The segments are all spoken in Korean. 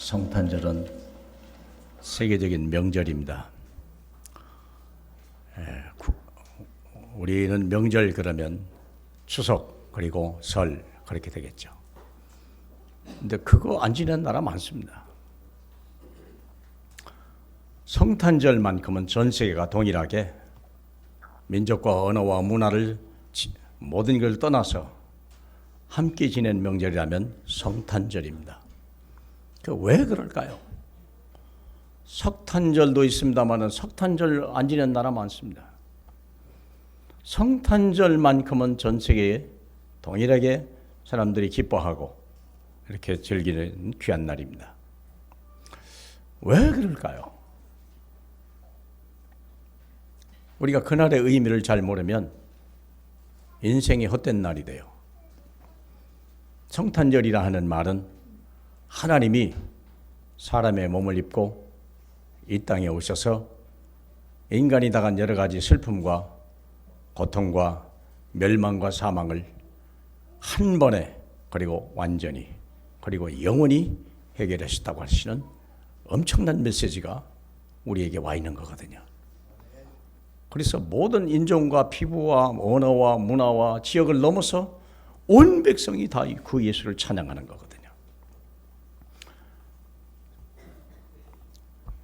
성탄절은 세계적인 명절입니다. 우리는 명절 그러면 추석 그리고 설 그렇게 되겠죠. 근데 그거 안 지내는 나라 많습니다. 성탄절만큼은 전 세계가 동일하게 민족과 언어와 문화를 모든 걸 떠나서 함께 지낸 명절이라면 성탄절입니다. 왜 그럴까요? 석탄절도 있습니다만 석탄절 안 지내는 나라 많습니다. 성탄절만큼은 전 세계에 동일하게 사람들이 기뻐하고 이렇게 즐기는 귀한 날입니다. 왜 그럴까요? 우리가 그날의 의미를 잘 모르면 인생이 헛된 날이 돼요. 성탄절이라 하는 말은 하나님이 사람의 몸을 입고 이 땅에 오셔서 인간이 당한 여러 가지 슬픔과 고통과 멸망과 사망을 한 번에 그리고 완전히 그리고 영원히 해결하셨다고 하시는 엄청난 메시지가 우리에게 와 있는 거거든요. 그래서 모든 인종과 피부와 언어와 문화와 지역을 넘어서 온 백성이 다 그 예수를 찬양하는 거거든요.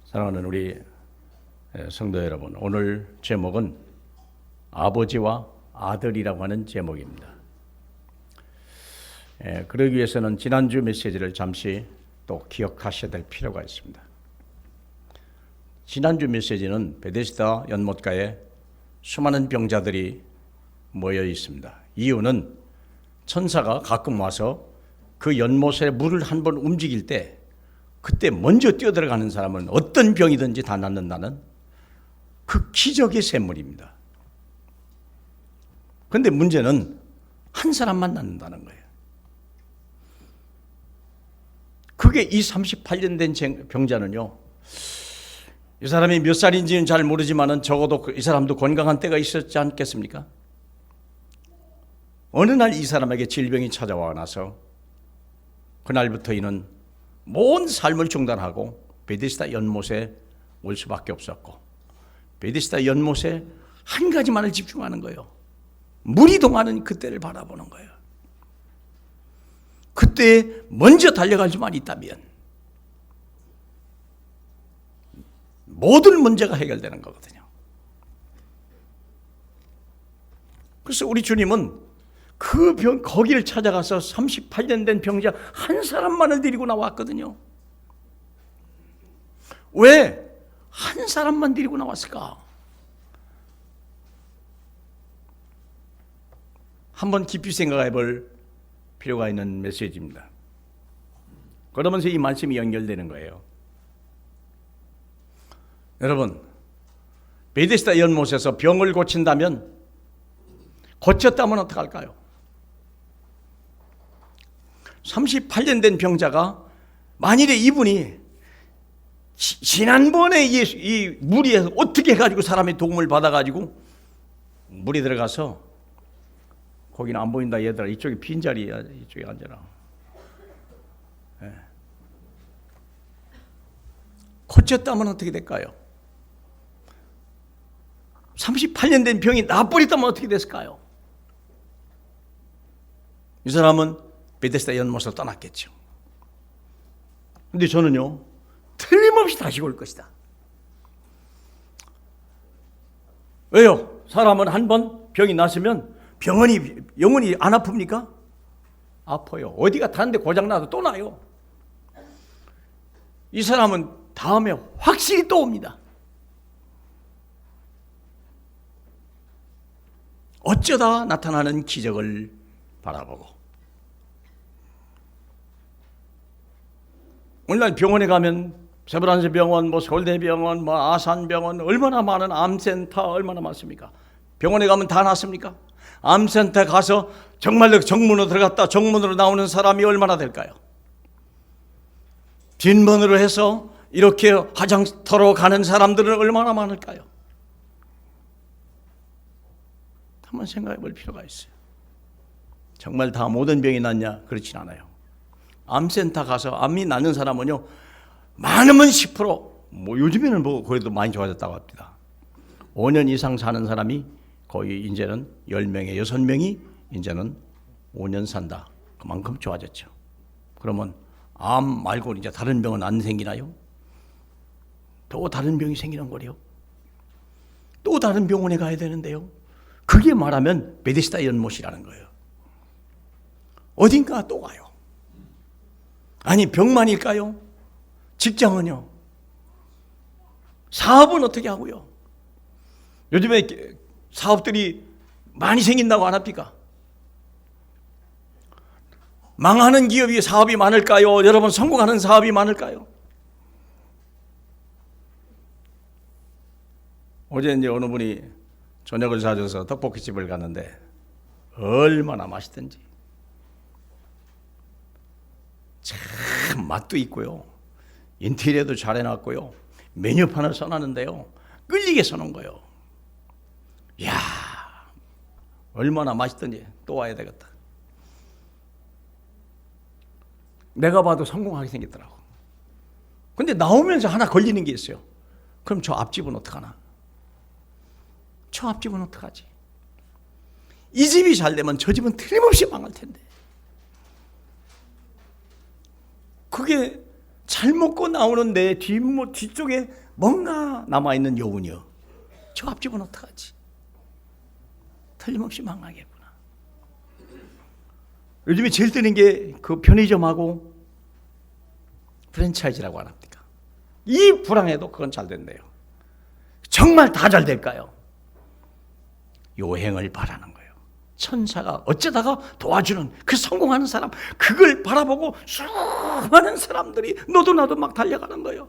사랑하는 우리 성도 여러분, 오늘 제목은 아버지와 아들이라고 하는 제목입니다. 그러기 위해서는 지난주 메시지를 잠시 또 기억하셔야 될 필요가 있습니다. 지난주 메시지는 베데스다 연못가에 수많은 병자들이 모여 있습니다. 이유는 천사가 가끔 와서 그 연못에 물을 한번 움직일 때 그때 먼저 뛰어들어가는 사람은 어떤 병이든지 다 낫는다는 그 기적의 샘물입니다. 그런데 문제는 한 사람만 낫는다는 거예요. 그게 이 38년 된 병자는요, 이 사람이 몇 살인지는 잘 모르지만 적어도 이 사람도 건강한 때가 있었지 않겠습니까? 어느 날 이 사람에게 질병이 찾아와 나서 그날부터 이는 모든 삶을 중단하고 베데스다 연못에 올 수밖에 없었고, 베데스다 연못에 한 가지만을 집중하는 거예요. 물이 동하는 그때를 바라보는 거예요. 그때 먼저 달려갈 수만 있다면 모든 문제가 해결되는 거거든요. 그래서 우리 주님은 거기를 찾아가서 38년 된 병자 한 사람만을 데리고 나왔거든요. 왜 한 사람만 데리고 나왔을까? 한번 깊이 생각해 볼 필요가 있는 메시지입니다. 그러면서 이 말씀이 연결되는 거예요. 여러분, 베데스다 연못에서 병을 고친다면, 고쳤다면 어떡할까요? 38년 된 병자가 만일에 이분이 지난번에 이 물에 어떻게 해가지고 사람의 도움을 받아가지고 물에 들어가서, 거기는 안 보인다 얘들아, 이쪽에 빈자리야, 이쪽에 앉아라. 네. 고쳤다면 어떻게 될까요? 38년 된 병이 나버렸다면 어떻게 됐을까요? 이 사람은 베데스다 연못을 떠났겠죠. 근데 저는요, 틀림없이 다시 올 것이다. 왜요? 사람은 한 번 병이 났으면 병원이 영원히 안 아픕니까? 아파요. 어디가 다른데 고장나도 또 나요. 이 사람은 다음에 확실히 또 옵니다. 어쩌다 나타나는 기적을 바라보고, 오늘날 병원에 가면 세브란스 병원, 서울대 병원, 아산 병원, 얼마나 많은 암센터 얼마나 많습니까? 병원에 가면 다 낫습니까? 암센터 가서 정말로 정문으로 들어갔다 정문으로 나오는 사람이 얼마나 될까요? 뒷문으로 해서 이렇게 화장터로 가는 사람들은 얼마나 많을까요? 한번 생각해 볼 필요가 있어요. 정말 다 모든 병이 낫냐? 그렇진 않아요. 암센터 가서 암이 낫는 사람은요, 많으면 10%, 뭐 요즘에는 뭐 그래도 많이 좋아졌다고 합니다. 5년 이상 사는 사람이 거의 이제는 10명에 6명이 이제는 5년 산다. 그만큼 좋아졌죠. 그러면 암 말고 이제 다른 병은 안 생기나요? 또 다른 병이 생기는 거래요. 또 다른 병원에 가야 되는데요. 그게 말하면 베데스다 연못이라는 거예요. 어딘가 또 가요. 아니 병만일까요? 직장은요? 사업은 어떻게 하고요? 요즘에 사업들이 많이 생긴다고 안 합니까? 망하는 기업이 사업이 많을까요? 여러분 성공하는 사업이 많을까요? 어제 이제 어느 분이 저녁을 사줘서 떡볶이집을 갔는데 얼마나 맛있던지 참 맛도 있고요, 인테리어도 잘 해놨고요, 메뉴판을 써놨는데요 끌리게 써놓은 거예요. 이야, 얼마나 맛있던지 또 와야 되겠다. 내가 봐도 성공하게 생겼더라고. 근데 나오면서 하나 걸리는 게 있어요. 그럼 저 앞집은 어떡하나? 저 앞집은 어떡하지? 이 집이 잘 되면 저 집은 틀림없이 망할 텐데. 그게 잘 먹고 나오는데 뒤쪽에 뭔가 남아있는 여운이요. 저 앞집은 어떡하지? 틀림없이 망하겠구나. 요즘에 제일 뜨는 게 그 편의점하고 프랜차이즈라고 안 합니까? 이 불황에도 그건 잘 된대요. 정말 다 잘 될까요? 요행을 바라는 거예요. 천사가 어쩌다가 도와주는 그 성공하는 사람, 그걸 바라보고 수많은 사람들이 너도 나도 막 달려가는 거예요.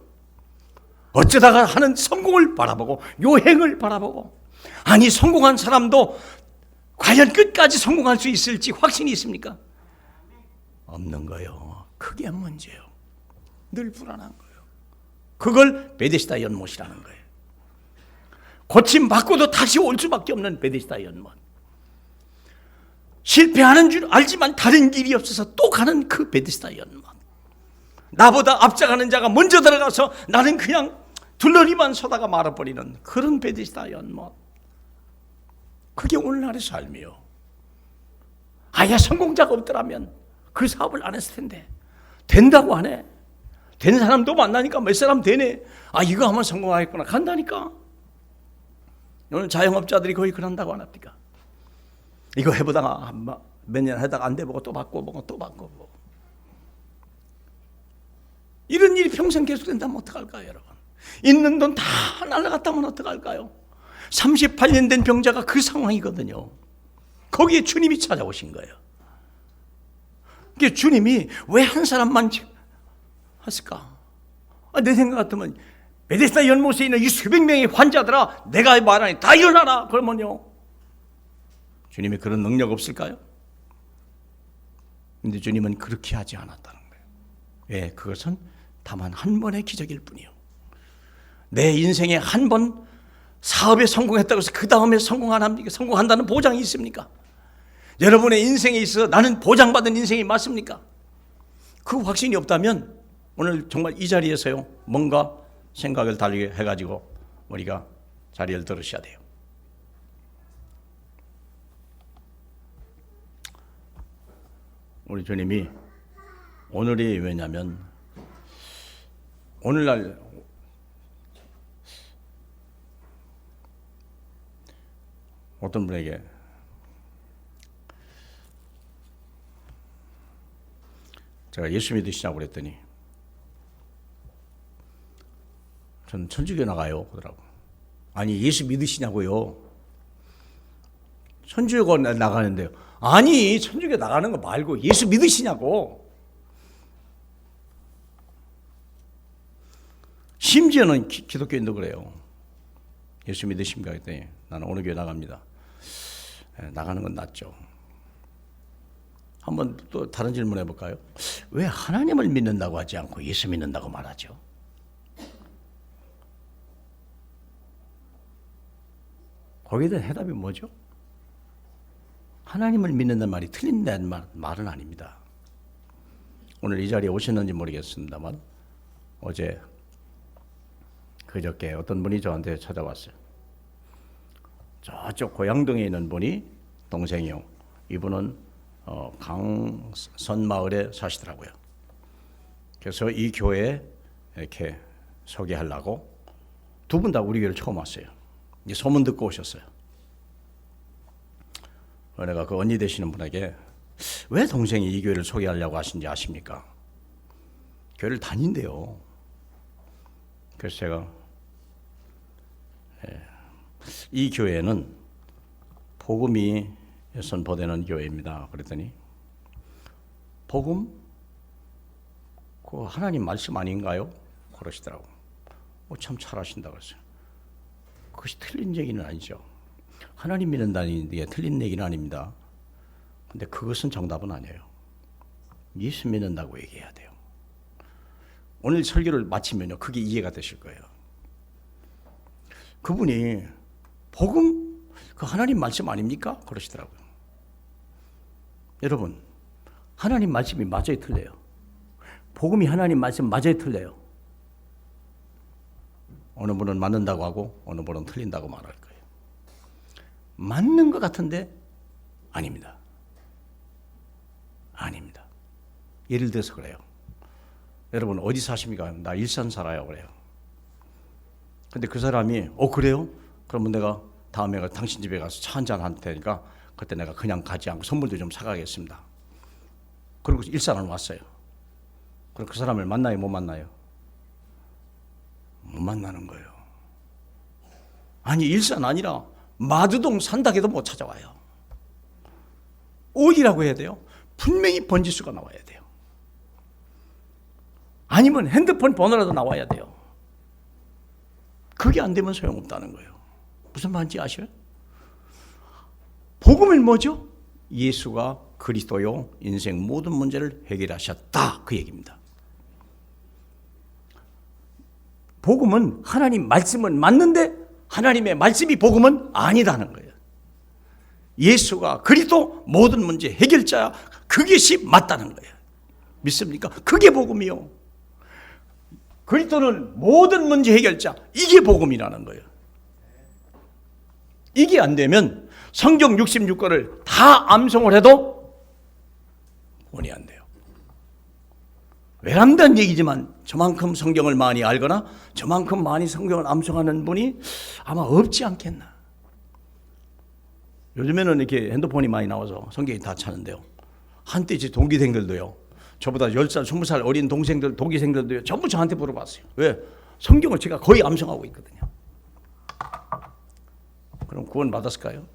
어쩌다가 하는 성공을 바라보고 요행을 바라보고. 아니 성공한 사람도 과연 끝까지 성공할 수 있을지 확신이 있습니까? 없는 거예요. 그게 문제예요. 늘 불안한 거예요. 그걸 베데스다 연못이라는 거예요. 고침받고도 다시 올 수밖에 없는 베데스다 연못. 실패하는 줄 알지만 다른 길이 없어서 또 가는 그 베데스다 연못. 나보다 앞서가는 자가 먼저 들어가서 나는 그냥 둘러리만 서다가 말아버리는 그런 베데스다 연못. 그게 오늘날의 삶이요. 아예 성공자가 없더라면 그 사업을 안 했을 텐데 된다고 하네. 된 사람도 만나니까 몇 사람 되네. 아 이거 하면 성공하겠구나. 간다니까. 오늘 자영업자들이 거의 그런다고 안 합니까? 이거 해보다가 몇 년 하다가 안 돼보고 또 바꿔보고 또 바꿔보고. 이런 일이 평생 계속된다면 어떡할까요 여러분? 있는 돈 다 날라갔다면 어떡할까요? 38년 된 병자가 그 상황이거든요. 거기에 주님이 찾아오신 거예요. 그게 주님이 왜 한 사람만 했을까? 내 생각 같으면 베데스다 연못에 있는 이 수백 명의 환자들아, 내가 말하니 다 일어나라. 그러면요, 주님이 그런 능력 없을까요? 근데 주님은 그렇게 하지 않았다는 거예요. 왜? 그것은 다만 한 번의 기적일 뿐이요. 내 인생에 한 번 사업에 성공했다고 해서 그 다음에 성공한다는 보장이 있습니까? 여러분의 인생에 있어서 나는 보장받은 인생이 맞습니까? 그 확신이 없다면 오늘 정말 이 자리에서요 뭔가 생각을 달리 해가지고 우리가 자리를 들으셔야 돼요. 우리 주님이 오늘이 왜냐면 오늘날 어떤 분에게 제가 예수 믿으시냐고 그랬더니 전 천주교 나가요 그러더라고. 아니 예수 믿으시냐고요. 천주교 나가는데요. 아니 천주교 나가는 거 말고 예수 믿으시냐고. 심지어는 기독교인도 그래요. 예수 믿으십니까? 그랬더니 나는 어느 교회 나갑니다. 나가는 건 낫죠. 한번 또 다른 질문 해볼까요? 왜 하나님을 믿는다고 하지 않고 예수 믿는다고 말하죠? 거기에 대한 해답이 뭐죠? 하나님을 믿는다는 말이 틀린다는 말은 아닙니다. 오늘 이 자리에 오셨는지 모르겠습니다만 어제 그저께 어떤 분이 저한테 찾아왔어요. 저쪽 고양동에 있는 분이 동생이요. 이분은 강선마을에 사시더라고요. 그래서 이 교회에 이렇게 소개하려고 두 분 다 우리 교회를 처음 왔어요. 이제 소문 듣고 오셨어요. 내가 그 언니 되시는 분에게 왜 동생이 이 교회를 소개하려고 하신지 아십니까? 교회를 다닌대요. 그래서 제가 이 교회는 복음이 선포되는 교회입니다. 그랬더니 복음? 그 하나님 말씀 아닌가요? 그러시더라고. 참 잘하신다고 했어요. 그것이 틀린 얘기는 아니죠. 하나님 믿는다는 게 틀린 얘기는 아닙니다. 근데 그것은 정답은 아니에요. 예수 믿는다고 얘기해야 돼요. 오늘 설교를 마치면요, 그게 이해가 되실 거예요. 그분이 복음? 그 하나님 말씀 아닙니까? 그러시더라고요. 여러분, 하나님 말씀이 맞아요, 틀려요? 복음이 하나님 말씀 맞아요, 틀려요? 어느 분은 맞는다고 하고 어느 분은 틀린다고 말할 거예요. 맞는 것 같은데 아닙니다. 아닙니다. 예를 들어서 그래요. 여러분 어디 사십니까? 나 일산 살아요. 그래요. 근데 그 사람이 그래요? 그러면 내가 다음에 당신 집에 가서 차 한잔 할 테니까 그때 내가 그냥 가지 않고 선물도 좀 사가겠습니다. 그리고 일산을 왔어요. 그럼 그 사람을 만나요? 못 만나요? 못 만나는 거예요. 아니 일산 아니라 마두동 산닥에도 못 찾아와요. 어디라고 해야 돼요? 분명히 번지수가 나와야 돼요. 아니면 핸드폰 번호라도 나와야 돼요. 그게 안 되면 소용없다는 거예요. 무슨 말인지 아셔요? 복음은 뭐죠? 예수가 그리스도요 인생 모든 문제를 해결하셨다, 그 얘기입니다. 복음은 하나님 말씀은 맞는데 하나님의 말씀이 복음은 아니다는 거예요. 예수가 그리스도 모든 문제 해결자야, 그것이 맞다는 거예요. 믿습니까? 그게 복음이요. 그리스도는 모든 문제 해결자, 이게 복음이라는 거예요. 이게 안 되면 성경 66권을 다 암송을 해도 원이 안 돼요. 외람된 얘기지만 저만큼 성경을 많이 알거나 저만큼 많이 성경을 암송하는 분이 아마 없지 않겠나. 요즘에는 이렇게 핸드폰이 많이 나와서 성경이 다 차는데요. 한때 제 동기생들도요, 저보다 10살, 20살 어린 동생들, 동기생들도요, 전부 저한테 물어봤어요. 왜? 성경을 제가 거의 암송하고 있거든요. 그럼 구원 받았을까요?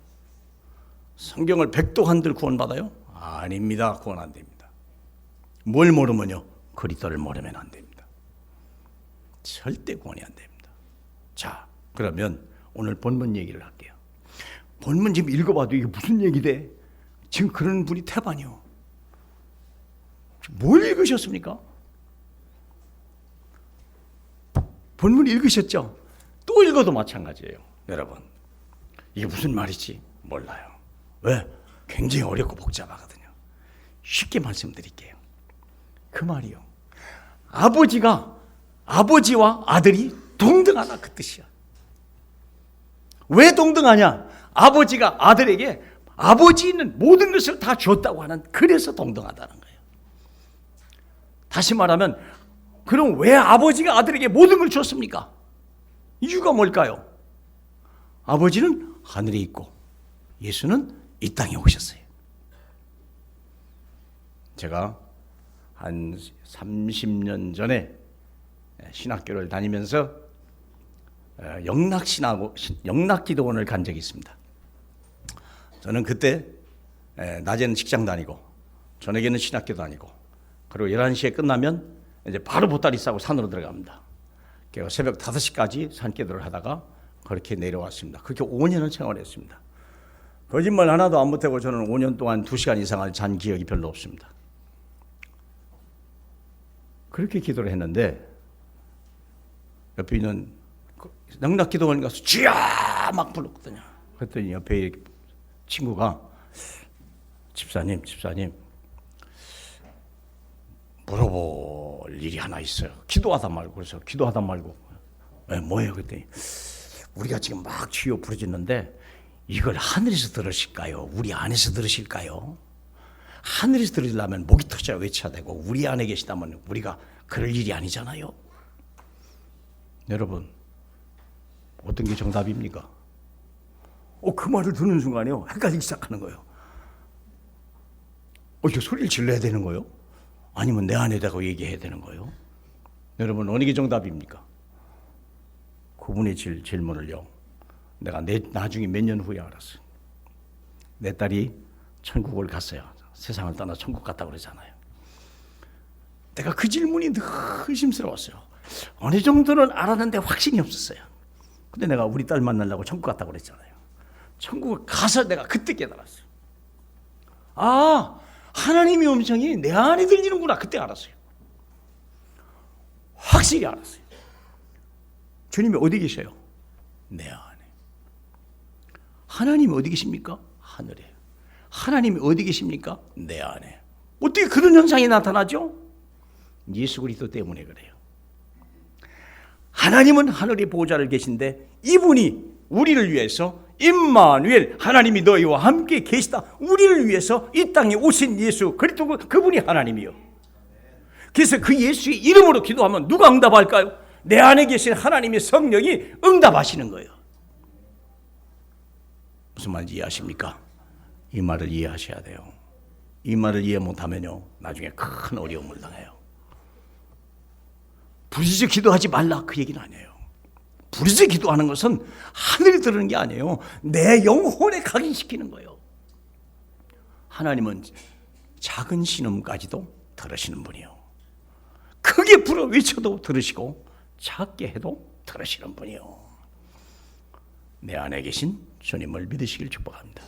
성경을 백독한들 구원 받아요? 아닙니다. 구원 안 됩니다. 뭘 모르면요? 그리스도를 모르면 안 됩니다. 절대 구원이 안 됩니다. 자, 그러면 오늘 본문 얘기를 할게요. 본문 지금 읽어봐도 이게 무슨 얘기돼? 지금 그런 분이 태반이요. 뭘 읽으셨습니까? 본문 읽으셨죠? 또 읽어도 마찬가지예요. 여러분, 이게 무슨 말이지? 몰라요. 왜? 굉장히 어렵고 복잡하거든요. 쉽게 말씀드릴게요. 그 말이요, 아버지와 아들이 동등하다, 그 뜻이야. 왜 동등하냐? 아버지가 아들에게 아버지는 모든 것을 다 줬다고 하는, 그래서 동등하다는 거예요. 다시 말하면 그럼 왜 아버지가 아들에게 모든 걸 줬습니까? 이유가 뭘까요? 아버지는 하늘에 있고 예수는 이 땅에 오셨어요. 제가 한 30년 전에 신학교를 다니면서 영락기도원을 간 적이 있습니다. 저는 그때 낮에는 직장 다니고 저녁에는 신학교 다니고, 그리고 11시에 끝나면 이제 바로 보따리 싸고 산으로 들어갑니다. 그래서 새벽 5시까지 산기도를 하다가 그렇게 내려왔습니다. 그렇게 5년을 생활했습니다. 거짓말 하나도 안 못하고 저는 5년 동안 2시간 이상을 잔 기억이 별로 없습니다. 그렇게 기도를 했는데 옆에 있는 영락기도원 가서 주야 막 불렀거든요. 그랬더니 옆에 친구가 집사님 물어볼 그럴 일이 하나 있어요. 기도하다 말고. 그래서 기도하다 말고 뭐예요? 그랬더니 우리가 지금 막 주여 부르짖는데 이걸 하늘에서 들으실까요? 우리 안에서 들으실까요? 하늘에서 들으려면 목이 터져야 외쳐야 되고 우리 안에 계시다면 우리가 그럴 일이 아니잖아요. 여러분, 어떤 게 정답입니까? 그 말을 듣는 순간에요, 헷갈리기 시작하는 거예요. 이거 소리를 질러야 되는 거예요? 아니면 내 안에 대고 얘기해야 되는 거예요? 여러분, 어느 게 정답입니까? 그분의 질문을요, 내가 나중에 몇 년 후에 알았어요. 내 딸이 천국을 갔어요. 세상을 떠나 천국 갔다고 그러잖아요. 내가 그 질문이 늘 의심스러웠어요. 어느 정도는 알았는데 확신이 없었어요. 근데 내가 우리 딸 만나려고 천국 갔다고 그랬잖아요. 천국에 가서 내가 그때 깨달았어요. 하나님의 음성이 내 안에 들리는구나. 그때 알았어요. 확실히 알았어요. 주님이 어디 계셔요? 내 안에. 하나님이 어디 계십니까? 하늘에. 하나님이 어디 계십니까? 내 안에. 어떻게 그런 현상이 나타나죠? 예수 그리스도 때문에 그래요. 하나님은 하늘의 보좌를 계신데 이분이 우리를 위해서 임마누엘, 하나님이 너희와 함께 계시다. 우리를 위해서 이 땅에 오신 예수 그리스도, 그분이 하나님이요. 그래서 그 예수의 이름으로 기도하면 누가 응답할까요? 내 안에 계신 하나님의 성령이 응답하시는 거예요. 무슨 말인지 이해하십니까? 이 말을 이해하셔야 돼요. 이 말을 이해 못하면요, 나중에 큰 어려움을 당해요. 부르짖어 기도하지 말라, 그 얘기는 아니에요. 부르짖어 기도하는 것은 하늘이 들으는 게 아니에요. 내 영혼에 각인시키는 거예요. 하나님은 작은 신음까지도 들으시는 분이요, 크게 불어 외쳐도 들으시고 작게 해도 들으시는 분이요. 내 안에 계신 주님을 믿으시길 축복합니다.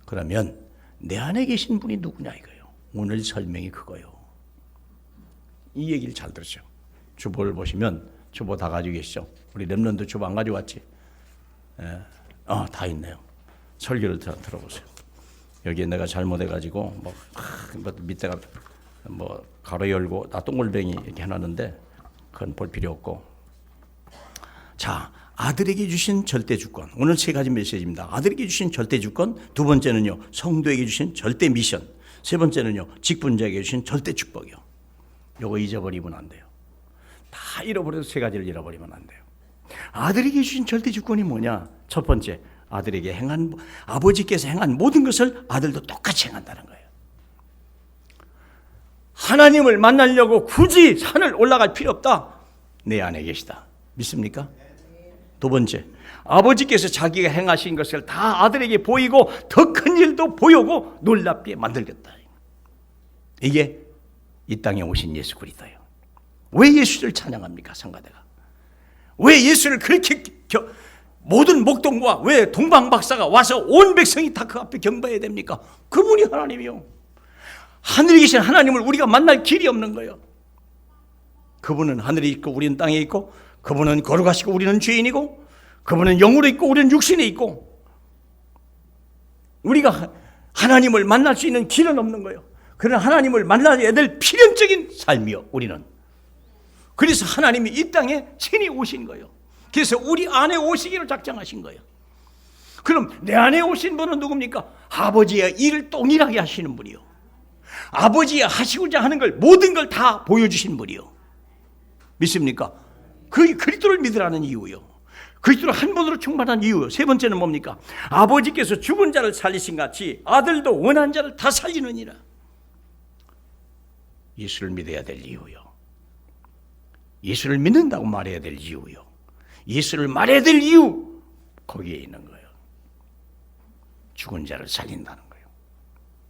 그러면 내 안에 계신 분이 누구냐 이거예요. 오늘 설명이 그거예요. 이 얘기를 잘 들으셔. 주보를 보시면 주보 다 가지고 계시죠? 우리 렘넌트 주보 안 가져왔지? 다 있네요. 설교를 들어보세요. 여기에 내가 잘못해가지고 밑에가 가로 열고 다 동글뱅이 이렇게 해놨는데 그건 볼 필요 없고. 자, 아들에게 주신 절대 주권. 오늘 세 가지 메시지입니다. 아들에게 주신 절대 주권. 두 번째는요, 성도에게 주신 절대 미션. 세 번째는요, 직분자에게 주신 절대 축복이요. 요거 잊어버리면 안 돼요. 다 잃어버려도 세 가지를 잃어버리면 안 돼요. 아들에게 주신 절대 주권이 뭐냐? 첫 번째, 아들에게 행한, 아버지께서 행한 모든 것을 아들도 똑같이 행한다는 거예요. 하나님을 만나려고 굳이 산을 올라갈 필요 없다. 내 안에 계시다. 믿습니까? 두 번째, 아버지께서 자기가 행하신 것을 다 아들에게 보이고 더 큰 일도 보이고 놀랍게 만들겠다. 이게 이 땅에 오신 예수 그리스도예요. 왜 예수를 찬양합니까? 성가대가 왜 예수를 그렇게 모든 목동과 왜 동방박사가 와서 온 백성이 다 그 앞에 경배해야 됩니까? 그분이 하나님이요. 하늘에 계신 하나님을 우리가 만날 길이 없는 거예요. 그분은 하늘에 있고 우리는 땅에 있고, 그분은 거룩하시고 우리는 죄인이고, 그분은 영으로 있고 우리는 육신에 있고, 우리가 하나님을 만날 수 있는 길은 없는 거예요. 그런 하나님을 만나야 될 필연적인 삶이요, 우리는. 그래서 하나님이 이 땅에 친히 오신 거예요. 그래서 우리 안에 오시기를 작정하신 거예요. 그럼 내 안에 오신 분은 누굽니까? 아버지의 일을 동일하게 하시는 분이요, 아버지의 하시고자 하는 걸 모든 걸 다 보여주신 분이요. 믿습니까? 그 그리스도를 믿으라는 이유요, 그리스도를 한 번으로 충만한 이유. 세 번째는 뭡니까? 아버지께서 죽은 자를 살리신 같이 아들도 원한 자를 다 살리느니라. 예수를 믿어야 될 이유요, 예수를 믿는다고 말해야 될 이유요, 예수를 말해야 될 이유, 거기에 있는 거예요. 죽은 자를 살린다는 거예요.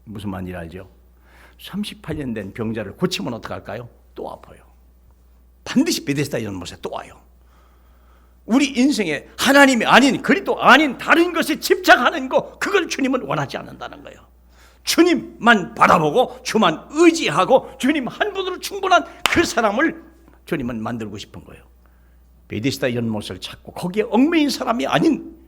무슨 말인지 알죠? 38년 된 병자를 고치면 어떡할까요? 또 아파요. 반드시 베데스다 연못에 또 와요. 우리 인생에 하나님이 아닌, 그리스도 아닌 다른 것에 집착하는 거, 그걸 주님은 원하지 않는다는 거예요. 주님만 바라보고 주만 의지하고 주님 한 분으로 충분한 그 사람을 주님은 만들고 싶은 거예요. 베데스다 연못을 찾고 거기에 얽매인 사람이 아닌,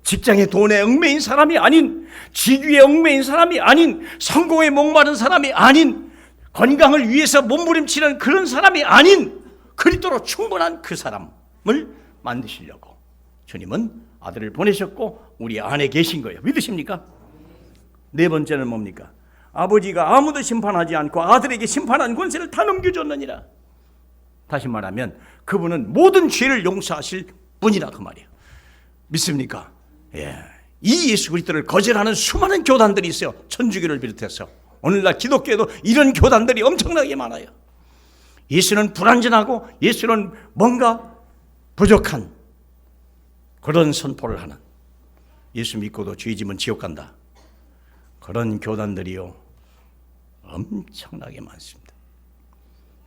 직장의 돈에 얽매인 사람이 아닌, 지위에 얽매인 사람이 아닌, 성공에 목마른 사람이 아닌, 건강을 위해서 몸부림치는 그런 사람이 아닌 그리스도로 충분한 그 사람을 만드시려고 주님은 아들을 보내셨고 우리 안에 계신 거예요. 믿으십니까? 네 번째는 뭡니까? 아버지가 아무도 심판하지 않고 아들에게 심판한 권세를 다 넘겨줬느니라. 다시 말하면 그분은 모든 죄를 용서하실 분이라 그 말이에요. 믿습니까? 예. 이 예수 그리스도를 거절하는 수많은 교단들이 있어요. 천주교를 비롯해서 오늘날 기독교에도 이런 교단들이 엄청나게 많아요. 예수는 불완전하고 예수는 뭔가 부족한 그런 선포를 하는, 예수 믿고도 죄 지면 지옥 간다, 그런 교단들이요 엄청나게 많습니다.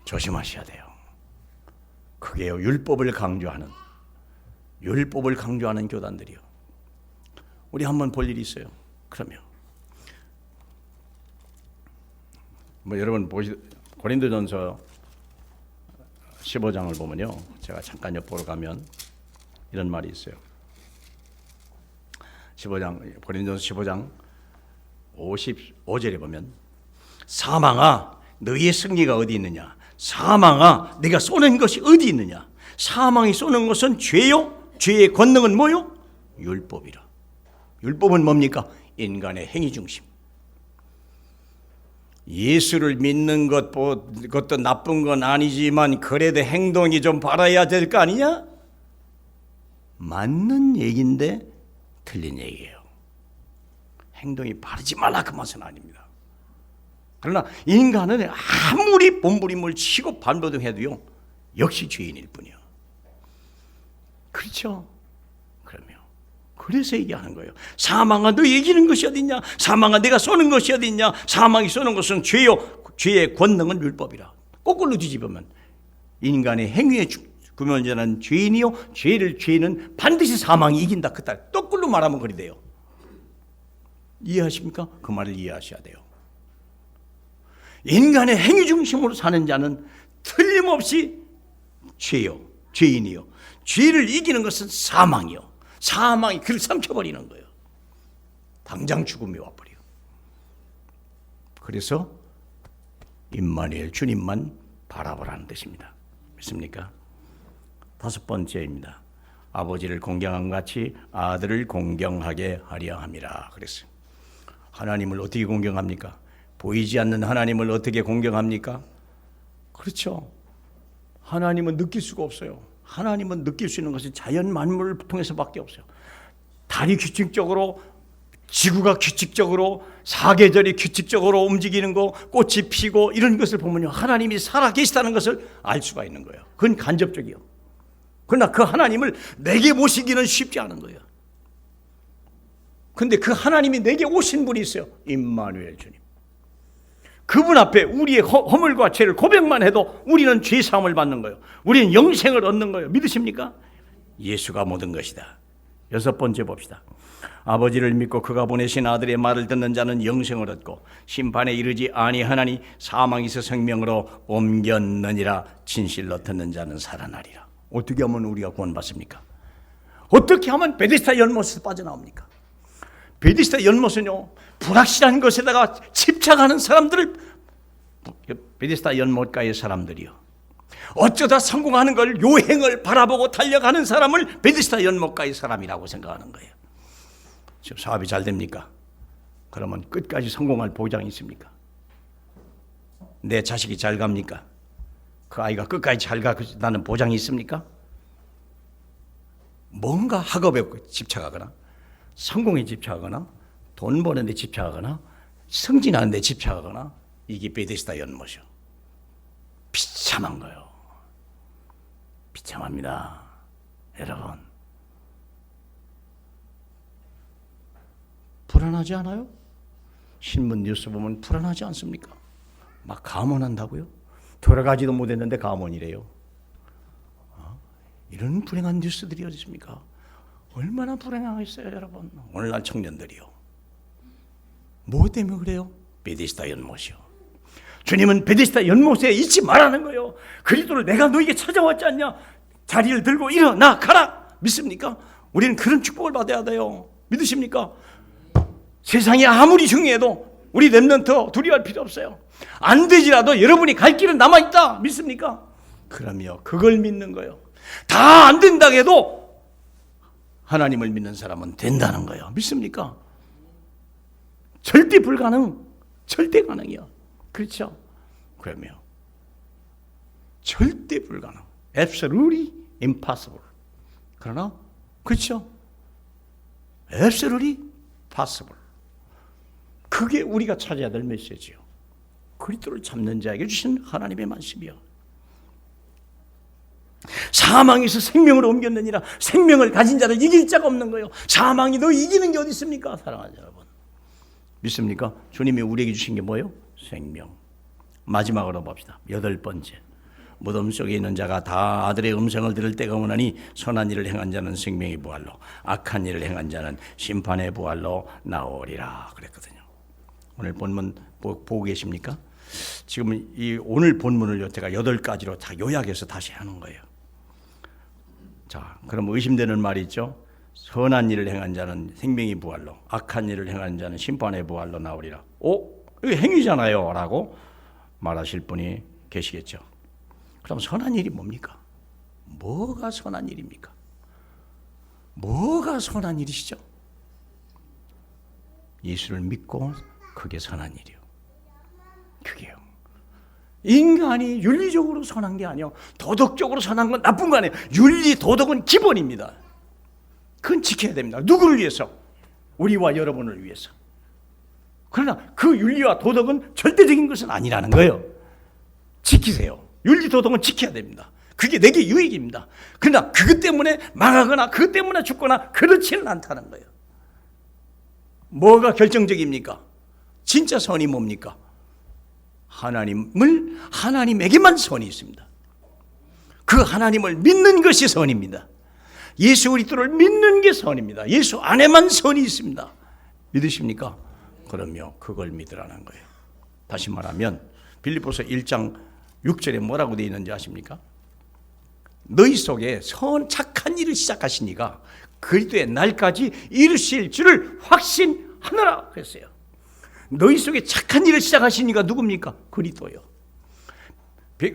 조심하셔야 돼요. 그게요 율법을 강조하는 교단들이요. 우리 한번 볼 일이 있어요. 그러면 여러분 고린도전서 15장을 보면요, 제가 잠깐 엿보러 가면 이런 말이 있어요. 15장 고린도전서 15장 55절에 보면 사망아 너희의 승리가 어디 있느냐, 사망아 네가 쏘는 것이 어디 있느냐, 사망이 쏘는 것은 죄요, 죄의 권능은 뭐요? 율법이라. 율법은 뭡니까? 인간의 행위 중심. 예수를 믿는 것도 나쁜 건 아니지만 그래도 행동이 좀 바라야 될 거 아니냐? 맞는 얘기인데 틀린 얘기예요. 행동이 바르지 말라 그 맛은 아닙니다. 그러나 인간은 아무리 몸부림을 치고 반보등해도요 역시 죄인일 뿐이요. 그렇죠? 그래서 얘기하는 거예요. 사망아 너 이기는 것이 어딨냐, 사망아 내가 쏘는 것이 어딨냐, 사망이 쏘는 것은 죄요, 죄의 권능은 율법이라. 거꾸로 뒤집으면 인간의 행위에 구면전한 죄인이요, 죄는 반드시 사망이 이긴다. 그 딸 거꾸로 말하면 그리 돼요. 이해하십니까? 그 말을 이해하셔야 돼요. 인간의 행위 중심으로 사는 자는 틀림없이 죄요, 죄인이요, 죄를 이기는 것은 사망이요, 사망이 그를 삼켜버리는 거예요. 당장 죽음이 와버려요. 그래서 임마누엘 주님만 바라보라는 뜻입니다. 믿습니까? 다섯 번째입니다. 아버지를 공경한 같이 아들을 공경하게 하려 함이라 그랬어요. 하나님을 어떻게 공경합니까? 보이지 않는 하나님을 어떻게 공경합니까? 그렇죠. 하나님은 느낄 수가 없어요. 하나님은 느낄 수 있는 것은 자연 만물을 통해서밖에 없어요. 달이 규칙적으로, 지구가 규칙적으로, 사계절이 규칙적으로 움직이는 거, 꽃이 피고 이런 것을 보면요 하나님이 살아계시다는 것을 알 수가 있는 거예요. 그건 간접적이요. 그러나 그 하나님을 내게 모시기는 쉽지 않은 거예요. 그런데 그 하나님이 내게 오신 분이 있어요. 임마누엘 주님. 그분 앞에 우리의 허물과 죄를 고백만 해도 우리는 죄 사함을 받는 거예요. 우리는 영생을 얻는 거예요. 믿으십니까? 예수가 모든 것이다. 여섯 번째 봅시다. 아버지를 믿고 그가 보내신 아들의 말을 듣는 자는 영생을 얻고 심판에 이르지 아니하나니 사망에서 생명으로 옮겼느니라. 진실로 듣는 자는 살아나리라. 어떻게 하면 우리가 구원받습니까? 어떻게 하면 베데스다 연못에서 빠져나옵니까? 베데스다 연못은요 불확실한 것에다가 집착하는 사람들을, 베데스다 연못가의 사람들이요 어쩌다 성공하는 걸, 요행을 바라보고 달려가는 사람을 베데스다 연못가의 사람이라고 생각하는 거예요. 지금 사업이 잘 됩니까? 그러면 끝까지 성공할 보장이 있습니까? 내 자식이 잘 갑니까? 그 아이가 끝까지 잘 가는 보장이 있습니까? 뭔가 학업에 집착하거나 성공에 집착하거나 돈 버는 데 집착하거나 승진하는 데 집착하거나, 이게 베데스다 연못이요. 비참한 거예요. 비참합니다. 여러분 불안하지 않아요? 신문 뉴스 보면 불안하지 않습니까? 막 감언한다고요? 돌아가지도 못했는데 감언이래요. 이런 불행한 뉴스들이 어디 있습니까? 얼마나 불행하겠어요 여러분. 오늘날 청년들이요. 뭐 때문에 그래요? 베데스다 연못이요. 주님은 베데스다 연못에 있지 말라는 거예요. 그리스도를 내가 너에게 찾아왔지 않냐? 자리를 들고 일어나 가라. 믿습니까? 우리는 그런 축복을 받아야 돼요. 믿으십니까? 세상이 아무리 중요해도 우리 렘넌트 두려워할 필요 없어요. 안 되지라도 여러분이 갈 길은 남아있다. 믿습니까? 그럼요. 그걸 믿는 거예요. 다 안 된다고 해도 하나님을 믿는 사람은 된다는 거예요. 믿습니까? 절대 불가능. 절대 가능이요. 그렇죠? 그러면 절대 불가능. Absolutely impossible. 그러나 그렇죠? Absolutely possible. 그게 우리가 찾아야 될 메시지요. 그리스도를 잡는 자에게 주신 하나님의 말씀이요. 사망에서 생명으로 옮겼느니라. 생명을 가진 자를 이길 자가 없는 거예요. 사망이 너 이기는 게 어디 있습니까? 사랑하는 여러분. 믿습니까? 주님이 우리에게 주신 게 뭐예요? 생명. 마지막으로 봅시다. 8번째. 무덤 속에 있는 자가 다 아들의 음성을 들을 때가 오나니 선한 일을 행한 자는 생명의 부활로, 악한 일을 행한 자는 심판의 부활로 나오리라 그랬거든요. 오늘 본문 보고 계십니까? 지금 이 오늘 본문을 제가 8가지로 다 요약해서 다시 하는 거예요. 자, 그럼 의심되는 말이 있죠. 선한 일을 행한 자는 생명의 부활로, 악한 일을 행한 자는 심판의 부활로 나오리라. 이거 행위잖아요 라고 말하실 분이 계시겠죠. 그럼 선한 일이 뭡니까? 뭐가 선한 일입니까? 뭐가 선한 일이시죠? 예수를 믿고 그게 선한 일이요. 그게요. 인간이 윤리적으로 선한 게 아니요. 도덕적으로 선한 건 나쁜 거 아니에요. 윤리, 도덕은 기본입니다. 그건 지켜야 됩니다. 누구를 위해서? 우리와 여러분을 위해서. 그러나 그 윤리와 도덕은 절대적인 것은 아니라는 거예요. 지키세요. 윤리, 도덕은 지켜야 됩니다. 그게 내게 유익입니다. 그러나 그것 때문에 망하거나 그것 때문에 죽거나 그렇지는 않다는 거예요. 뭐가 결정적입니까? 진짜 선이 뭡니까? 하나님에게만 선이 있습니다. 그 하나님을 믿는 것이 선입니다. 예수 그리스도를 믿는 게 선입니다. 예수 안에만 선이 있습니다. 믿으십니까? 그럼요. 그걸 믿으라는 거예요. 다시 말하면 빌립보서 1장 6절에 뭐라고 되어 있는지 아십니까? 너희 속에 착한 일을 시작하시니가 그리스도의 날까지 이루실 줄을 확신하노라 그랬어요. 너희 속에 착한 일을 시작하시니가 누굽니까? 그리스도요.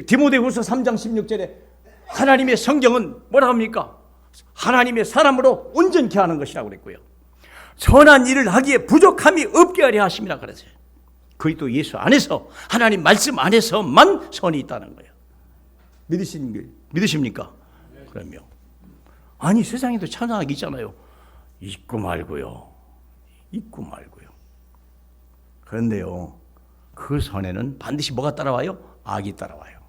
디모데후서 3장 16절에 하나님의 성경은 뭐라 합니까? 하나님의 사람으로 온전케 하는 것이라고 그랬고요. 선한 일을 하기에 부족함이 없게 하려 하심이라 그랬어요. 그리스도 예수 안에서, 하나님 말씀 안에서만 선이 있다는 거예요. 믿으십니까? 그러면 아니 세상에도 찬양하기 있잖아요. 있고 말고요. 있고 말고요. 그런데요, 그 선에는 반드시 뭐가 따라와요? 악이 따라와요.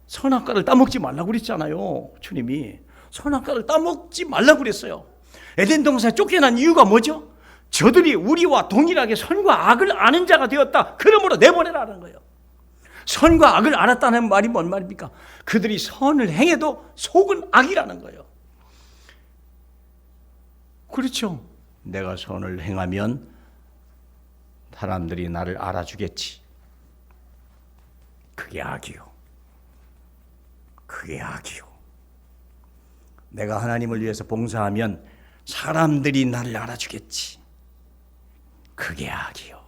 선악과를 따먹지 말라고 그랬잖아요. 주님이 선악과를 따먹지 말라고 그랬어요. 에덴 동산에 쫓겨난 이유가 뭐죠? 저들이 우리와 동일하게 선과 악을 아는 자가 되었다. 그러므로 내보내라는 거예요. 선과 악을 알았다는 말이 뭔 말입니까? 그들이 선을 행해도 속은 악이라는 거예요. 그렇죠. 내가 선을 행하면 사람들이 나를 알아주겠지. 그게 악이요. 그게 악이요. 내가 하나님을 위해서 봉사하면 사람들이 나를 알아주겠지. 그게 악이요.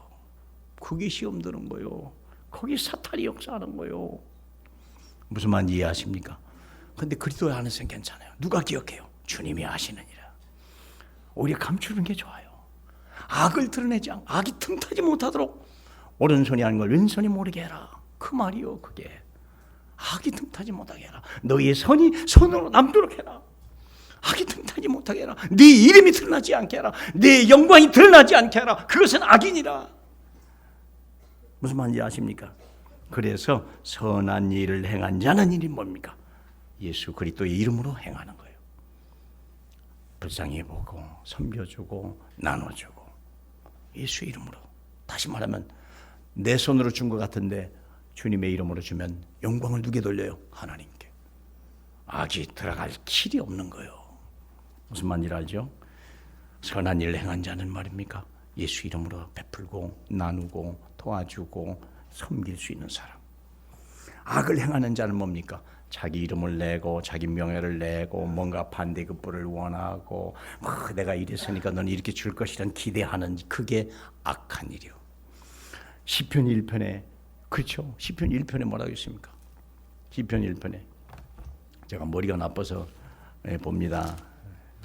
그게 시험 드는 거요. 거기 사탄이 역사하는 거요. 무슨 말인지 이해하십니까? 근데 그리스도 안에서는 괜찮아요. 누가 기억해요? 주님이 아시느니라. 오히려 감추는 게 좋아요. 악을 드러내지 않고 악이 틈타지 못하도록 오른손이 하는 걸 왼손이 모르게 해라. 그 말이요. 그게 악이 틈타지 못하게 해라. 너희의 선이 선으로 남도록 해라. 악이 틈타지 못하게 해라. 네 이름이 드러나지 않게 해라. 네 영광이 드러나지 않게 해라. 그것은 악이니라. 무슨 말인지 아십니까? 그래서 선한 일을 행한 자는 일이 뭡니까? 예수 그리스도의 이름으로 행하는 거예요. 불쌍히 보고 섬겨주고 나눠주고 예수 이름으로. 다시 말하면 내 손으로 준 것 같은데 주님의 이름으로 주면 영광을 누게 돌려요? 하나님께. 악이 들어갈 길이 없는 거예요. 무슨 말인지 알죠? 선한 일을 행한 자는 말입니까? 예수 이름으로 베풀고 나누고 도와주고 섬길 수 있는 사람. 악을 행하는 자는 뭡니까? 자기 이름을 내고 자기 명예를 내고 뭔가 반대급부를 원하고 내가 이랬으니까 너는 이렇게 줄 것이란 기대하는, 그게 악한 일이요. 시편 1편에 그렇죠. 시편 1편에 뭐라고 있습니까? 시편 1편에 제가 머리가 나빠서 봅니다.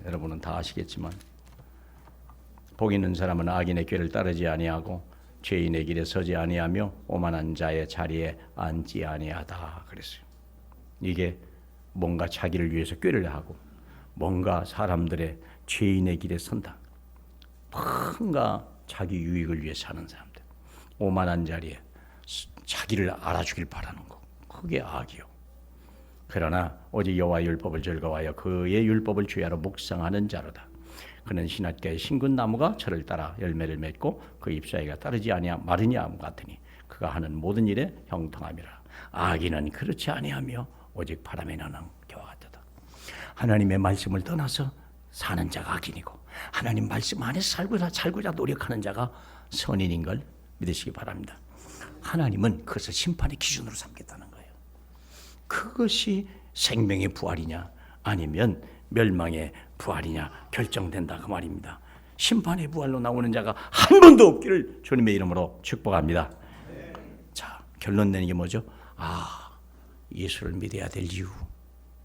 여러분은 다 아시겠지만 복 있는 사람은 악인의 꾀를 따르지 아니하고 죄인의 길에 서지 아니하며 오만한 자의 자리에 앉지 아니하다 그랬어요. 이게 뭔가 자기를 위해서 꾀를 하고 뭔가 사람들의 죄인의 길에 선다. 뭔가 자기 유익을 위해 사는 사람들. 오만한 자리에 자기를 알아주길 바라는 거. 그게 악이요. 그러나 오직 여호와의 율법을 즐거워하여 그의 율법을 주야로 묵상하는 자로다. 그는 신앗개의 신군 나무가 철을 따라 열매를 맺고 그 잎사귀가 따르지 아니하 마르냐 함 같으니 그가 하는 모든 일에 형통함이라. 악인은 그렇지 아니하며 오직 바람에 나는 겨와 같다. 하나님의 말씀을 떠나서 사는 자가 악인이고 하나님 말씀 안에서 살고자 노력하는 자가 선인인 걸 믿으시기 바랍니다. 하나님은 그것을 심판의 기준으로 삼겠다는 거예요. 그것이 생명의 부활이냐 아니면 멸망의 부활이냐 결정된다 그 말입니다. 심판의 부활로 나오는 자가 한 번도 없기를 주님의 이름으로 축복합니다. 자, 결론 내는 게 뭐죠? 예수를 믿어야 될 이유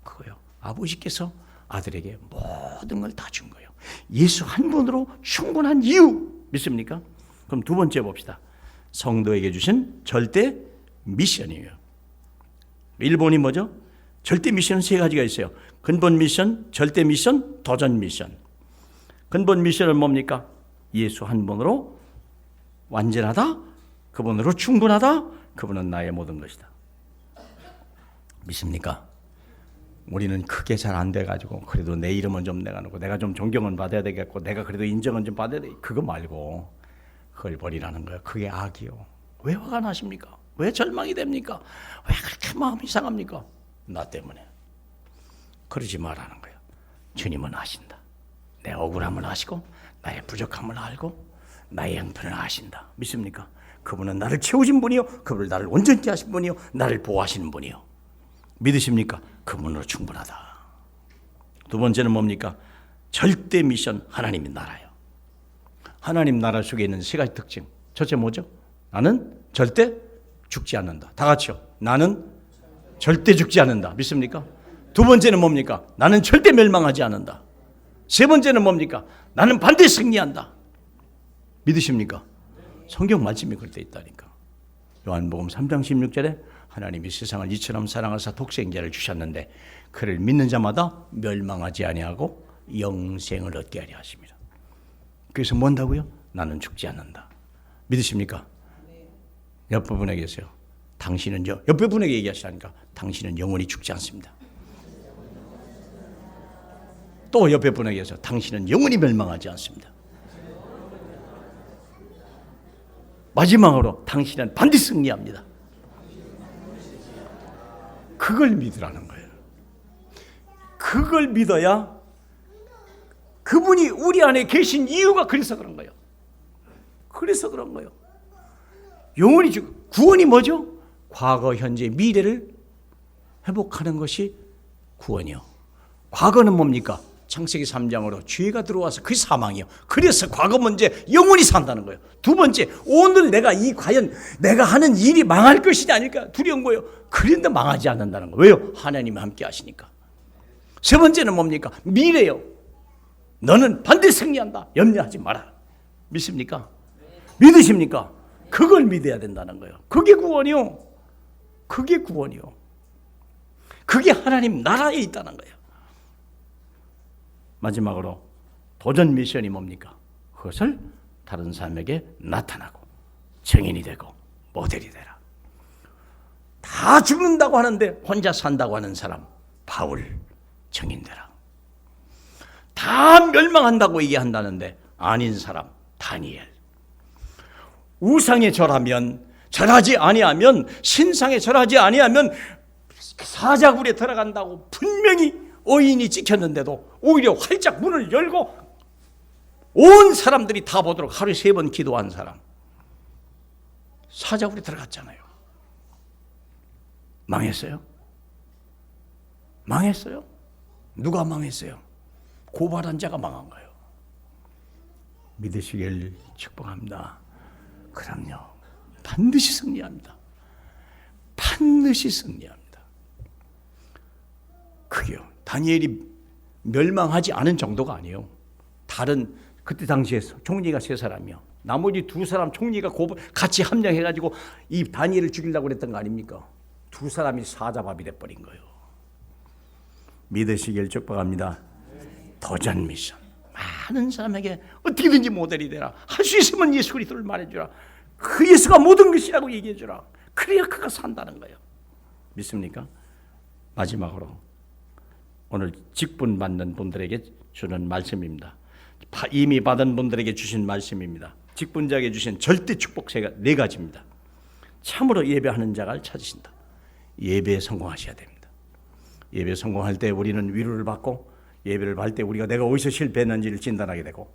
그거요. 아버지께서 아들에게 모든 걸 다 준 거예요. 예수 한 분으로 충분한 이유 믿습니까? 그럼 두 번째 봅시다. 성도에게 주신 절대 미션이에요. 일본이 뭐죠? 절대 미션은 세 가지가 있어요. 근본 미션, 절대 미션, 도전 미션. 근본 미션은 뭡니까? 예수 한 분으로 완전하다, 그분으로 충분하다, 그분은 나의 모든 것이다. 믿습니까? 우리는 크게 잘 안 돼가지고 그래도 내 이름은 좀 내가 놓고 내가 좀 존경은 받아야 되겠고 내가 그래도 인정은 좀 받아야 돼. 그거 말고 그걸 버리라는 거예요. 그게 악이요. 왜 화가 나십니까? 왜 절망이 됩니까? 왜 그렇게 마음이 상합니까? 나 때문에. 그러지 말라는 거예요. 주님은 아신다. 내 억울함을 아시고 나의 부족함을 알고 나의 형편을 아신다. 믿습니까? 그분은 나를 채우신 분이요, 그분은 나를 온전케 하신 분이요, 나를 보호하시는 분이요. 믿으십니까? 그분으로 충분하다. 두 번째는 뭡니까? 절대 미션, 하나님의 나라요. 하나님 나라 속에 있는 세 가지 특징. 첫째 뭐죠? 나는 절대 죽지 않는다. 다 같이요. 나는 절대 죽지 않는다. 믿습니까? 두 번째는 뭡니까? 나는 절대 멸망하지 않는다. 세 번째는 뭡니까? 나는 반드시 승리한다. 믿으십니까? 성경 말씀이 그렇게 있다니까. 요한복음 3장 16절에 하나님이 세상을 이처럼 사랑하사 독생자를 주셨는데 그를 믿는 자마다 멸망하지 아니하고 영생을 얻게 하려 하십니다. 그래서 뭔다고요? 나는 죽지 않는다. 믿으십니까? 옆에 분에게 계세요. 당신은요. 옆에 분에게 얘기하시라니까. 당신은 영원히 죽지 않습니다. 또 옆에 분에게 계세요. 당신은 영원히 멸망하지 않습니다. 마지막으로 당신은 반드시 승리합니다. 그걸 믿으라는 거예요. 그걸 믿어야 그분이 우리 안에 계신 이유가 그래서 그런 거예요. 그래서 그런 거예요. 영원히 구원이 뭐죠? 과거, 현재, 미래를 회복하는 것이 구원이요. 과거는 뭡니까? 창세기 3장으로 죄가 들어와서 그게 사망이요. 그래서 과거 문제 영원히 산다는 거예요. 두 번째, 오늘 과연 내가 하는 일이 망할 것이 아닐까 두려운 거예요. 그런데 망하지 않는다는 거예요. 왜요? 하나님이 함께 하시니까. 세 번째는 뭡니까? 미래요. 너는 반드시 승리한다. 염려하지 마라. 믿습니까? 믿으십니까? 그걸 믿어야 된다는 거예요. 그게 구원이요. 그게 구원이요. 그게 하나님 나라에 있다는 거예요. 마지막으로 도전 미션이 뭡니까? 그것을 다른 사람에게 나타나고 증인이 되고 모델이 되라. 다 죽는다고 하는데 혼자 산다고 하는 사람 바울 증인되라. 다 멸망한다고 얘기한다는데 아닌 사람 다니엘. 우상에 절하지 아니하면 신상에 절하지 아니하면 사자굴에 들어간다고 분명히 어인이 찍혔는데도 오히려 활짝 문을 열고 온 사람들이 다 보도록 하루에 3번 기도한 사람 사자굴에 들어갔잖아요. 망했어요? 망했어요? 누가 망했어요? 고발한 자가 망한 거예요. 믿으시길 축복합니다. 그럼요. 반드시 승리합니다. 반드시 승리합니다. 그게요. 다니엘이 멸망하지 않은 정도가 아니에요. 다른 그때 당시에 총리가 3사람이요. 나머지 2사람 총리가 같이 함량해가지고 이 다니엘을 죽이려고 그랬던 거 아닙니까? 2사람이 사자밥이 돼버린 거예요. 믿으시길 축복합니다. 도전 미션. 많은 사람에게 어떻게든지 모델이 되라. 할 수 있으면 예수 그리스도를 말해주라. 그 예수가 모든 것이라고 얘기해주라. 그래야 그가 산다는 거예요. 믿습니까? 마지막으로 오늘 직분 받는 분들에게 주는 말씀입니다. 이미 받은 분들에게 주신 말씀입니다. 직분자에게 주신 절대 축복 4가지입니다. 참으로 예배하는 자가 찾으신다. 예배에 성공하셔야 됩니다. 예배 성공할 때 우리는 위로를 받고, 예배를 할 때 우리가 내가 어디서 실패했는지를 진단하게 되고,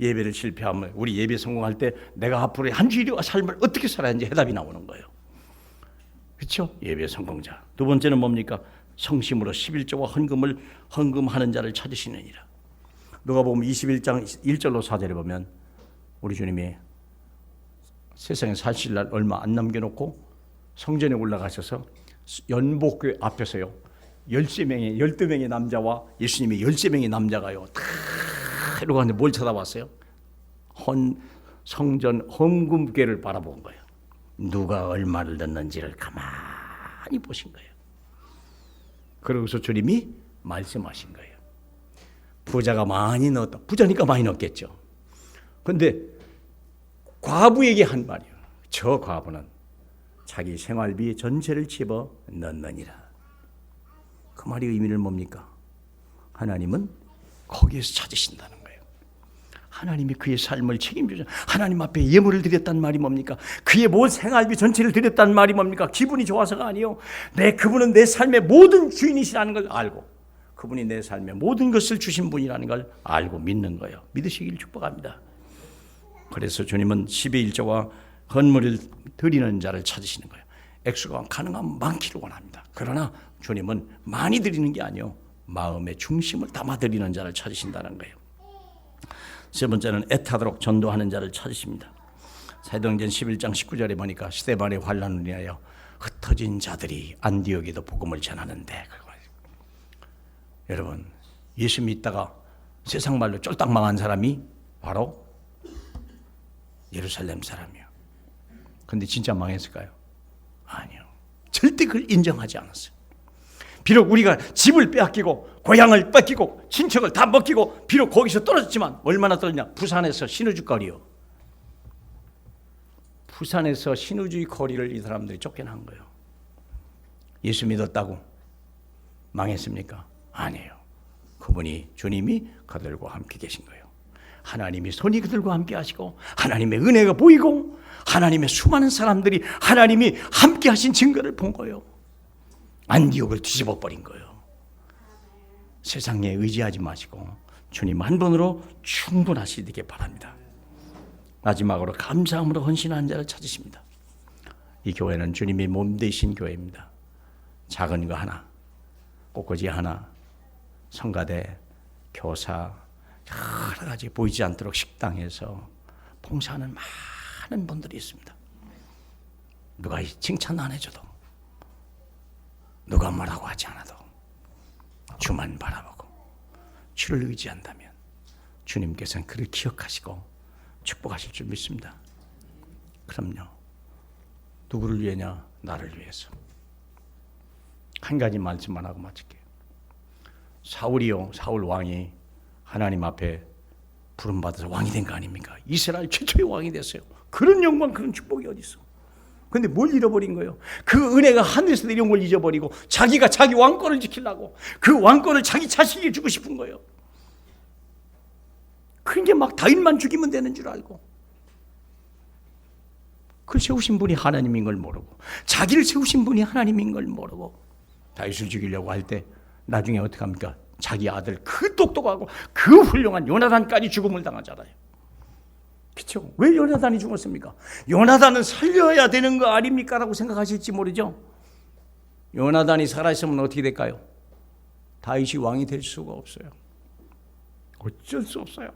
예배를 실패하면 우리 예배 성공할 때 내가 앞으로 한 주일의 삶을 어떻게 살아야 하는지 해답이 나오는 거예요. 그렇죠? 예배 성공자. 2번째는 뭡니까? 성심으로 11조와 헌금하는 자를 찾으시느니라. 누가복음 21장 1절로 4절에 보면 우리 주님이 세상에 사실 날 얼마 안 남겨놓고 성전에 올라가셔서 연복교회 앞에서요, 12명의 남자와 예수님이 13명의 남자가요 다 이러고 하는데 뭘 쳐다봤어요? 성전 헌금궤를 바라본 거예요. 누가 얼마를 넣는지를 가만히 보신 거예요. 그러고서 주님이 말씀하신 거예요. 부자가 많이 넣었다. 부자니까 많이 넣었겠죠. 그런데 과부에게 한 말이에요. 저 과부는 자기 생활비 전체를 집어 넣느니라. 그 말의 의미는 뭡니까? 하나님은 거기에서 찾으신다는 거예요. 하나님이 그의 삶을 책임져서 하나님 앞에 예물을 드렸다는 말이 뭡니까? 그의 모든 생활비 전체를 드렸다는 말이 뭡니까? 기분이 좋아서가 아니요. 그분은 내 삶의 모든 주인이시라는 걸 알고, 그분이 내 삶의 모든 것을 주신 분이라는 걸 알고 믿는 거예요. 믿으시길 축복합니다. 그래서 주님은 10의 1조와 헌물을 드리는 자를 찾으시는 거예요. 액수가 가능하면 많기를 원합니다. 그러나 주님은 많이 드리는 게 아니요, 마음의 중심을 담아 드리는 자를 찾으신다는 거예요. 3번째는 애타도록 전도하는 자를 찾으십니다. 사도행전 11장 19절에 보니까 스데반의 환난을 인하여 흩어진 자들이 안디옥에도 복음을 전하는데, 여러분 예수 믿다가 세상 말로 쫄딱 망한 사람이 바로 예루살렘 사람이요. 근데 진짜 망했을까요? 아니요. 절대 그걸 인정하지 않았어요. 비록 우리가 집을 빼앗기고 고향을 뺏기고 친척을 다 먹히고 비록 거기서 떨어졌지만 얼마나 떨어졌냐? 부산에서 신우주 거리요. 부산에서 신우주의 거리를 이 사람들이 쫓겨난 거예요. 예수 믿었다고 망했습니까? 아니에요. 그분이 주님이 그들과 함께 계신 거예요. 하나님이 손이 그들과 함께 하시고 하나님의 은혜가 보이고 하나님의 수많은 사람들이 하나님이 함께 하신 증거를 본 거예요. 안디옥을 뒤집어 버린 거예요. 세상에 의지하지 마시고 주님 한 분으로 충분하시게 바랍니다. 마지막으로 감사함으로 헌신하는 자를 찾으십니다. 이 교회는 주님의 몸 되신 교회입니다. 작은 거 하나, 꽃꽂이 하나, 성가대, 교사, 여러 가지 보이지 않도록 식당에서 봉사하는 많은 분들이 있습니다. 누가 칭찬 안 해줘도, 누가 뭐라고 하지 않아도 주만 바라보고 주를 의지한다면 주님께서는 그를 기억하시고 축복하실 줄 믿습니다. 그럼요. 누구를 위하냐? 나를 위해서. 한 가지 말씀만 하고 마칠게요. 사울 왕이 하나님 앞에 부름받아서 왕이 된 거 아닙니까? 이스라엘 최초의 왕이 됐어요. 그런 영광, 그런 축복이 어디 있어? 근데 뭘 잃어버린 거예요? 그 은혜가 하늘에서 내려온 걸 잊어버리고 자기가 자기 왕권을 지키려고 그 왕권을 자기 자식에게 주고 싶은 거예요. 그게 막 다윗만 죽이면 되는 줄 알고, 그걸 세우신 분이 하나님인 걸 모르고, 자기를 세우신 분이 하나님인 걸 모르고 다윗을 죽이려고 할 때 나중에 어떻게 합니까? 자기 아들 그 똑똑하고 그 훌륭한 요나단까지 죽음을 당하잖아요. 그렇죠? 왜 요나단이 죽었습니까? 요나단은 살려야 되는 거 아닙니까? 라고 생각하실지 모르죠. 요나단이 살아있으면 어떻게 될까요? 다윗이 왕이 될 수가 없어요. 어쩔 수 없어요.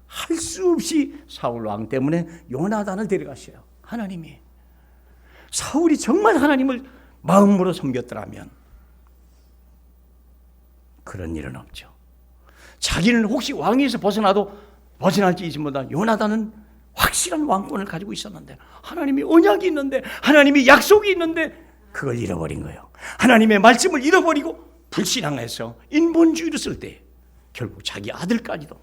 할 수 없이 사울 왕 때문에 요나단을 데려가셔요. 하나님이. 사울이 정말 하나님을 마음으로 섬겼더라면 그런 일은 없죠. 자기는 혹시 왕위에서 벗어나도 벗어날지 모르다 요나단은 확실한 왕권을 가지고 있었는데, 하나님이 언약이 있는데, 하나님이 약속이 있는데 그걸 잃어버린 거예요. 하나님의 말씀을 잃어버리고 불신앙해서 인본주의를 쓸 때 결국 자기 아들까지도,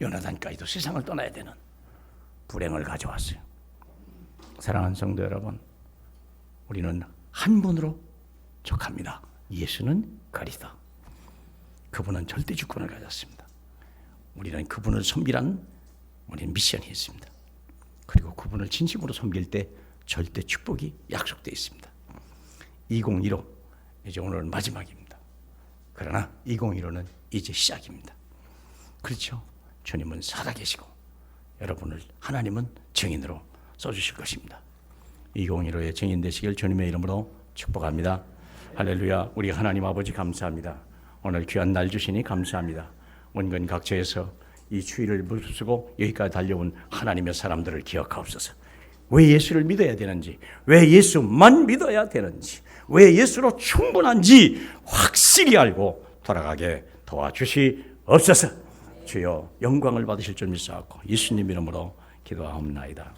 요나단까지도 세상을 떠나야 되는 불행을 가져왔어요. 사랑하는 성도 여러분, 우리는 한 분으로 족합니다. 예수는 그리스도. 그분은 절대 주권을 가졌습니다. 우리는 그분을 섬기라는 우리는 미션이 있습니다. 그리고 그분을 진심으로 섬길 때 절대 축복이 약속되어 있습니다. 2015 이제 오늘은 마지막입니다. 그러나 2015는 이제 시작입니다. 그렇죠? 주님은 살아계시고 여러분을 하나님은 증인으로 써주실 것입니다. 2015의 증인 되시길 주님의 이름으로 축복합니다. 할렐루야. 우리 하나님 아버지 감사합니다. 오늘 귀한 날 주시니 감사합니다. 원근 각처에서 이 추위를 무릅쓰고 여기까지 달려온 하나님의 사람들을 기억하옵소서. 왜 예수를 믿어야 되는지, 왜 예수만 믿어야 되는지, 왜 예수로 충분한지 확실히 알고 돌아가게 도와주시옵소서. 주여 영광을 받으실 줄 믿사옵고 예수님 이름으로 기도하옵나이다.